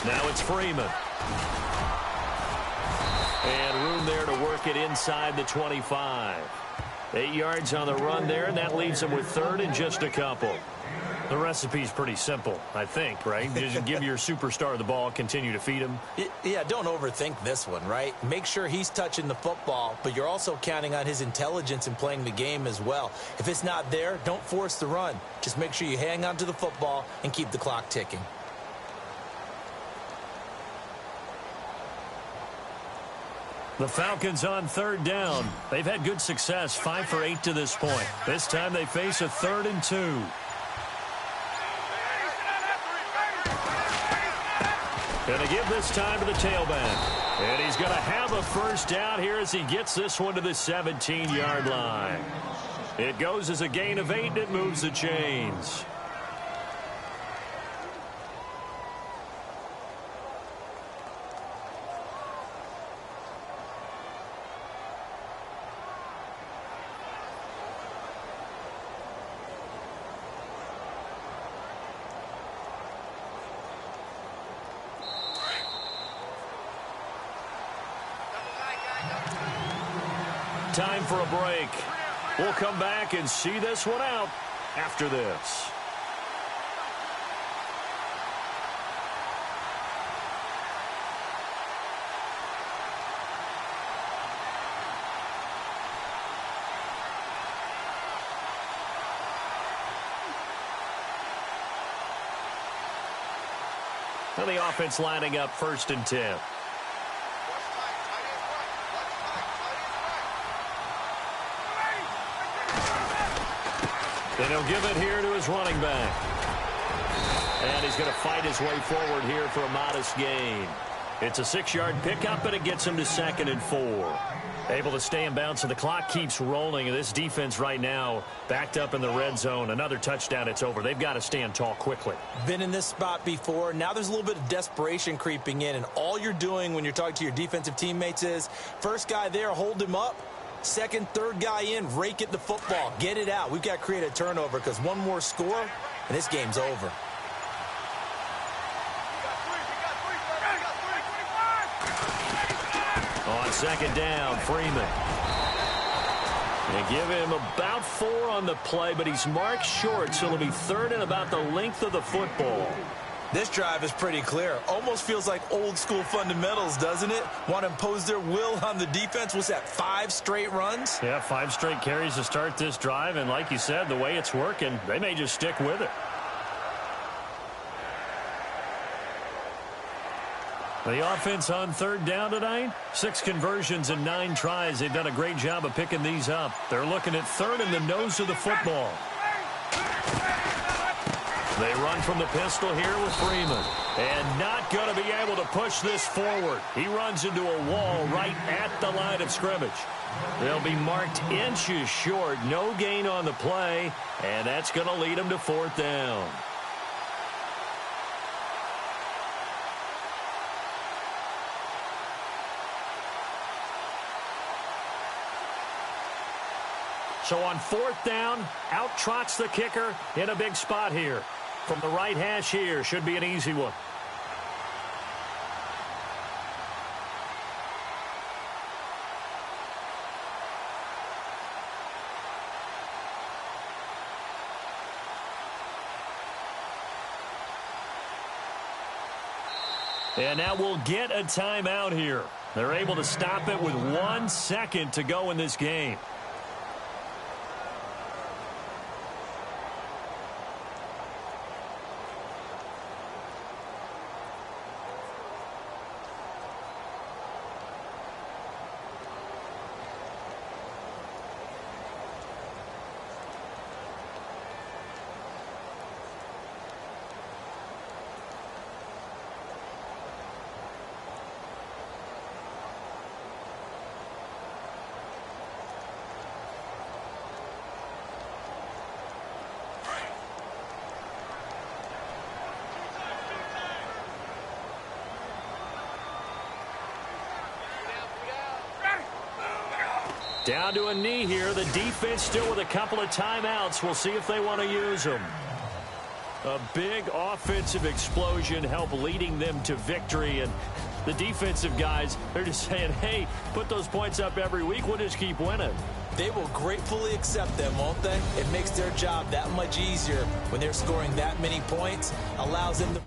Now it's Freeman. And room there to work it inside the 25. 8 yards on the run there, and that leaves them with third and just a couple. The recipe's pretty simple, I think, right? Just give your superstar the ball, continue to feed him. Yeah, don't overthink this one, right? Make sure he's touching the football, but you're also counting on his intelligence in playing the game as well. If it's not there, don't force the run. Just make sure you hang on to the football and keep the clock ticking. The Falcons on third down. They've had good success, 5 for 8 to this point. This time they face a 3rd and 2. Going to give this time to the tailback. And he's going to have a first down here as he gets this one to the 17-yard line. It goes as a gain of 8, and it moves the chains. Time for a break. We'll come back and see this one out after this. Now the offense lining up 1st and 10. And he'll give it here to his running back. And he's going to fight his way forward here for a modest gain. It's a 6-yard pickup, and it gets him to 2nd and 4. Able to stay in bounds, so the clock keeps rolling. And this defense right now backed up in the red zone. Another touchdown, it's over. They've got to stand tall quickly. Been in this spot before. Now there's a little bit of desperation creeping in. And all you're doing when you're talking to your defensive teammates is, first guy there, hold him up. Second, third guy in, rake at the football. Get it out. We've got to create a turnover because one more score, and this game's over. On second down, Freeman. They give him about 4 on the play, but he's marked short, so it'll be 3rd and about the length of the football. This drive is pretty clear. Almost feels like old school fundamentals, doesn't it? Want to impose their will on the defense. What's that, 5 straight runs? Yeah, 5 straight carries to start this drive, and like you said, the way it's working, they may just stick with it. The offense on third down tonight, 6 conversions and 9 tries. They've done a great job of picking these up. They're looking at 3rd in the nose of the football. They run from the pistol here with Freeman. And not going to be able to push this forward. He runs into a wall right at the line of scrimmage. They'll be marked inches short. No gain on the play. And that's going to lead them to 4th down. So on 4th down, out trots the kicker in a big spot here. From the right hash here, should be an easy one. And now we'll get a timeout here. They're able to stop it with 1 second to go in this game. Down to a knee here. The defense still with a couple of timeouts. We'll see if they want to use them. A big offensive explosion helped leading them to victory. And the defensive guys, they're just saying, hey, put those points up every week. We'll just keep winning. They will gratefully accept them, won't they? It makes their job that much easier when they're scoring that many points. Allows them to...